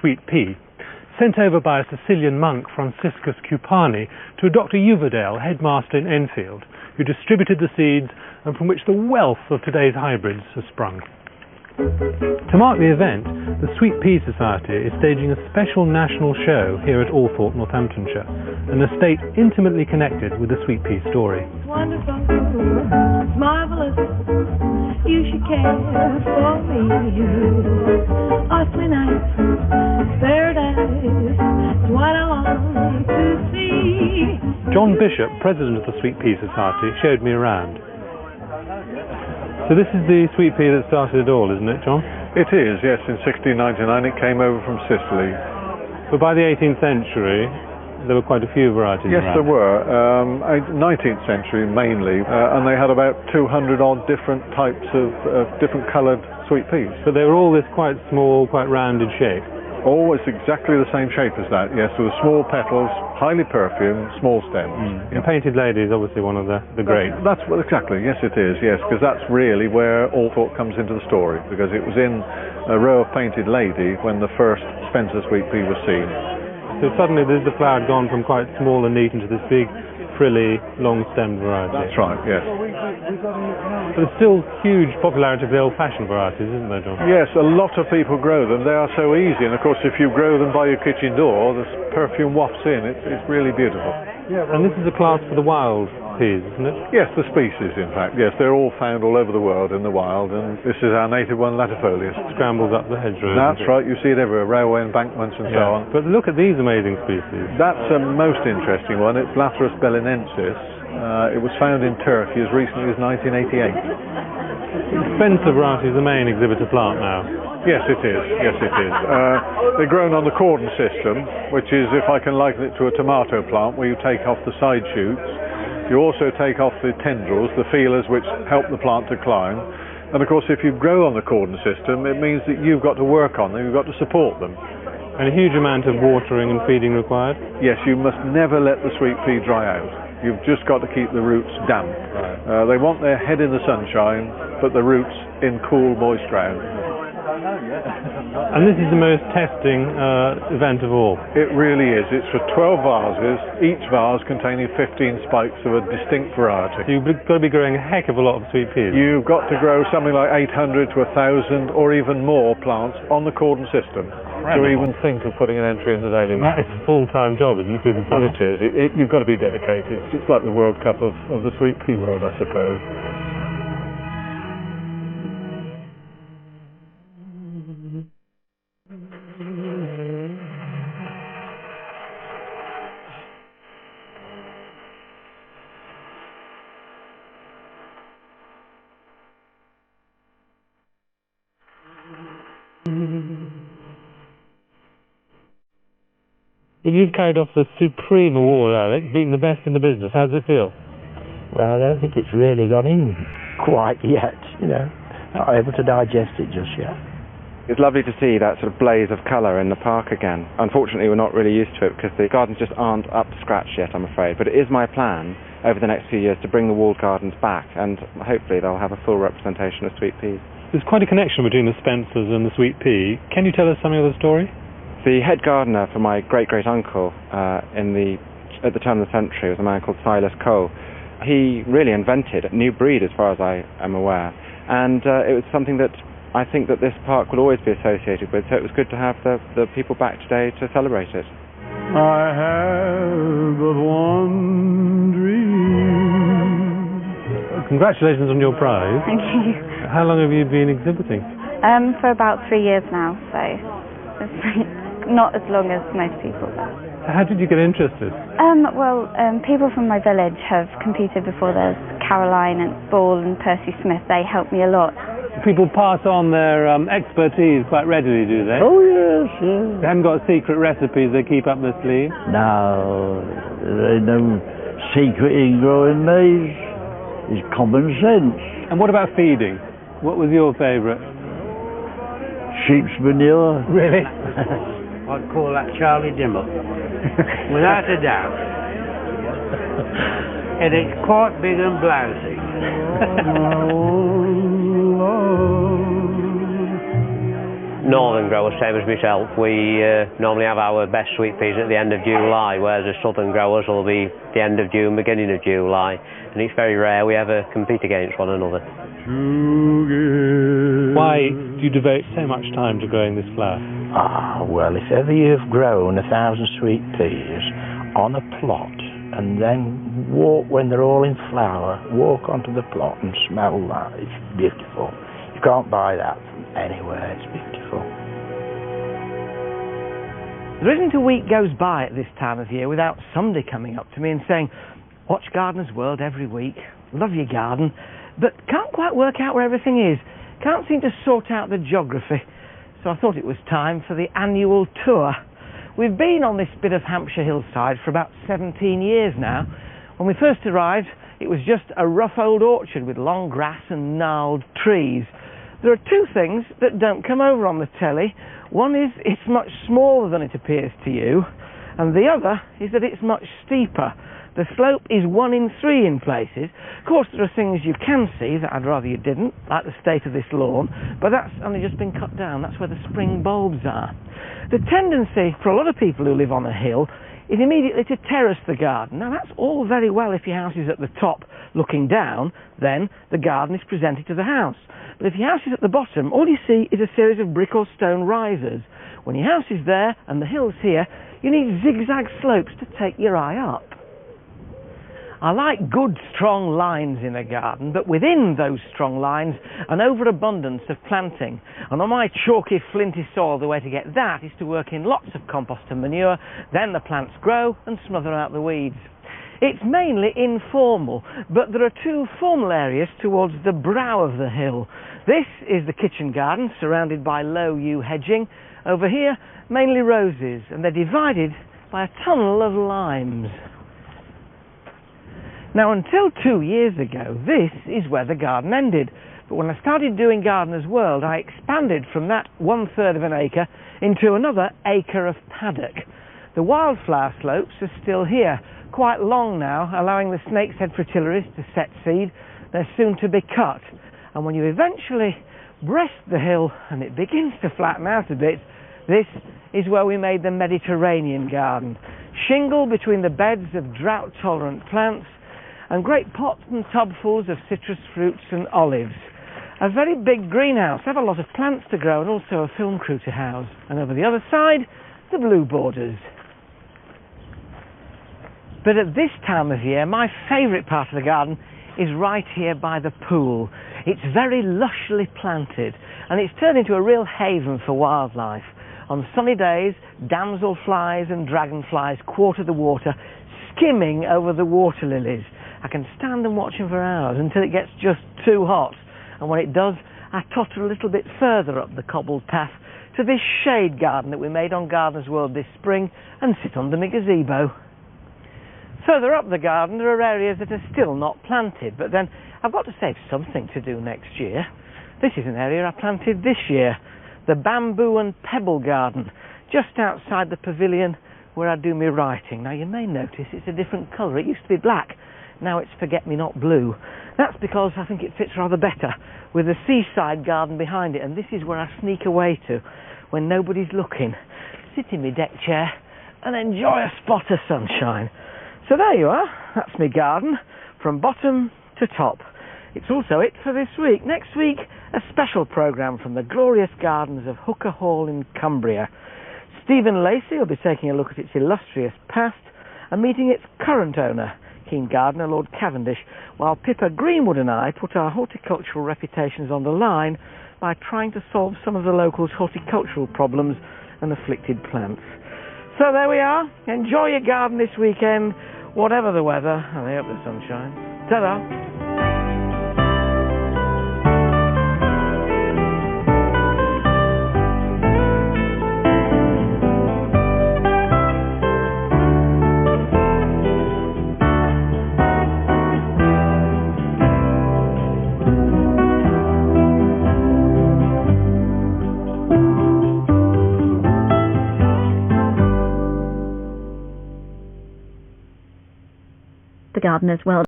sweet pea, sent over by a Sicilian monk, Franciscus Cupani, to a Dr. Uverdale, headmaster in Enfield, who distributed the seeds and from which the wealth of today's hybrids has sprung. To mark the event, the Sweet Pea Society is staging a special national show here at Althorp, Northamptonshire, an estate intimately connected with the sweet pea story. It's wonderful, it's marvelous, you should care for me. Awfully nice, paradise is what I want to see. John Bishop, president of the Sweet Pea Society, showed me around. So this is the sweet pea that started it all, isn't it, John? It is, yes. In 1699 it came over from Sicily. But by the 18th century, there were quite a few varieties Yes, around. there were. 19th century mainly, and they had about 200 odd different types of different coloured sweet peas. But they were all this quite small, quite rounded shape. Always exactly the same shape as that, yes, with small petals, highly perfumed, small stems. And Painted Lady is obviously one of the greats. That's well, exactly, yes it is, yes, because that's really where Althorp comes into the story, because it was in a row of Painted Lady when the first Spencer sweet pea was seen. So suddenly the flower had gone from quite small and neat into this big, frilly, long-stemmed variety. That's right, yes. But there's still huge popularity for the old-fashioned varieties, isn't there, John? Yes, a lot of people grow them. They are so easy, and of course if you grow them by your kitchen door, the perfume wafts in. It's really beautiful. And this is a class for the wild peas, isn't it? Yes, the species, in fact. Yes, they're all found all over the world in the wild, and this is our native one, latifolius. Scrambles up the hedgerows. That's right, you see it everywhere, railway embankments and so on. But look at these amazing species. That's a most interesting one. It's Lathyrus belinensis. It was found in Turkey as recently as 1988. Spencer variety is the main exhibitor plant now. Yes, it is. Yes, it is. They're grown on the cordon system, which is, if I can liken it to a tomato plant, where you take off the side shoots. You also take off the tendrils, the feelers which help the plant to climb. And of course, if you grow on the cordon system, it means that you've got to work on them, you've got to support them. And a huge amount of watering and feeding required? Yes, you must never let the sweet pea dry out. You've just got to keep the roots damp. Right. They want their head in the sunshine, but the roots in cool, moist ground. And this is the most testing event of all. It really is. It's for 12 vases, each vase containing 15 spikes of a distinct variety. So you've got to be growing a heck of a lot of sweet peas. You've got to grow something like 800 to 1,000 or even more plants on the cordon system. To even think of putting an entry in the Daily Mail. That is a full-time job, isn't it? Well, it is. You've got to be dedicated. It's like the World Cup of the sweet pea world, I suppose. You've carried off the supreme award, Alec, being the best in the business. How does it feel? Well, I don't think it's really gone in quite yet, Not able to digest it just yet. It's lovely to see that sort of blaze of colour in the park again. Unfortunately, we're not really used to it because the gardens just aren't up to scratch yet, I'm afraid. But it is my plan over the next few years to bring the walled gardens back, and hopefully they'll have a full representation of sweet peas. There's quite a connection between the Spencers and the sweet pea. Can you tell us something of the story? The head gardener for my great-great-uncle at the turn of the century was a man called Silas Cole. He really invented a new breed, as far as I am aware, and it was something that I think that this park will always be associated with, so it was good to have the people back today to celebrate it. I have but one dream. Congratulations on your prize. Thank you. How long have you been exhibiting? For about 3 years now, so it's not as long as most people. How did you get interested? People from my village have competed before. There's Caroline and Ball and Percy Smith. They helped me a lot. People pass on their expertise quite readily, do they? Oh, yes, yes. They haven't got secret recipes they keep up their sleeve? No, there ain't no secret in growing these. It's common sense. And what about feeding? What was your favourite? Sheep's manure. Really? I'd call that Charlie Dimble, without a doubt. And it's quite big and blousy. northern grower, same as myself, we normally have our best sweet peas at the end of July, whereas the southern growers will be the end of June, beginning of July, and it's very rare we ever compete against one another. Why do you devote so much time to growing this flower? Well, if ever you've grown 1,000 sweet peas on a plot and then walk when they're all in flower, walk onto the plot and smell that, it's beautiful. You can't buy that from anywhere, it's beautiful. There isn't a week goes by at this time of year without somebody coming up to me and saying, watch Gardener's World every week, love your garden, but can't quite work out where everything is, can't seem to sort out the geography. So I thought it was time for the annual tour. We've been on this bit of Hampshire hillside for about 17 years now. When we first arrived, it was just a rough old orchard with long grass and gnarled trees. There are two things that don't come over on the telly. One is it's much smaller than it appears to you, and the other is that it's much steeper. The slope is 1 in 3 in places. Of course, there are things you can see that I'd rather you didn't, like the state of this lawn, but that's only just been cut down. That's where the spring bulbs are. The tendency for a lot of people who live on a hill is immediately to terrace the garden. Now, that's all very well if your house is at the top looking down, then the garden is presented to the house. But if your house is at the bottom, all you see is a series of brick or stone risers. When your house is there and the hill's here, you need zigzag slopes to take your eye up. I like good, strong lines in a garden, but within those strong lines, an overabundance of planting. And on my chalky, flinty soil, the way to get that is to work in lots of compost and manure, then the plants grow and smother out the weeds. It's mainly informal, but there are two formal areas towards the brow of the hill. This is the kitchen garden, surrounded by low yew hedging. Over here, mainly roses, and they're divided by a tunnel of limes. Now, until 2 years ago, this is where the garden ended. But when I started doing Gardener's World, I expanded from that 1/3 of an acre into another acre of paddock. The wildflower slopes are still here, quite long now, allowing the snake's head fritillaries to set seed. They're soon to be cut. And when you eventually breast the hill and it begins to flatten out a bit, this is where we made the Mediterranean garden. Shingle between the beds of drought-tolerant plants, and great pots and tubfuls of citrus fruits and olives. A very big greenhouse. I have a lot of plants to grow and also a film crew to house. And over the other side, the blue borders. But at this time of year, my favourite part of the garden is right here by the pool. It's very lushly planted, and it's turned into a real haven for wildlife. On sunny days, damselflies and dragonflies quarter the water, skimming over the water lilies. I can stand and watch them for hours until it gets just too hot. And when it does, I totter a little bit further up the cobbled path to this shade garden that we made on Gardener's World this spring and sit under my gazebo. Further up the garden, there are areas that are still not planted, but then I've got to save something to do next year. This is an area I planted this year, the bamboo and pebble garden, just outside the pavilion where I do my writing. Now, you may notice it's a different colour. It used to be black. Now it's forget-me-not blue. That's because I think it fits rather better with the seaside garden behind it, and this is where I sneak away to when nobody's looking. Sit in my deck chair and enjoy a spot of sunshine. So there you are. That's my garden from bottom to top. It's also it for this week. Next week, a special programme from the glorious gardens of Hooker Hall in Cumbria. Stephen Lacey will be taking a look at its illustrious past and meeting its current owner, keen gardener Lord Cavendish, while Pippa Greenwood and I put our horticultural reputations on the line by trying to solve some of the locals' horticultural problems and afflicted plants. So there we are. Enjoy your garden this weekend, whatever the weather, and I hope the sun shines. Ta-da! The Gardener's World.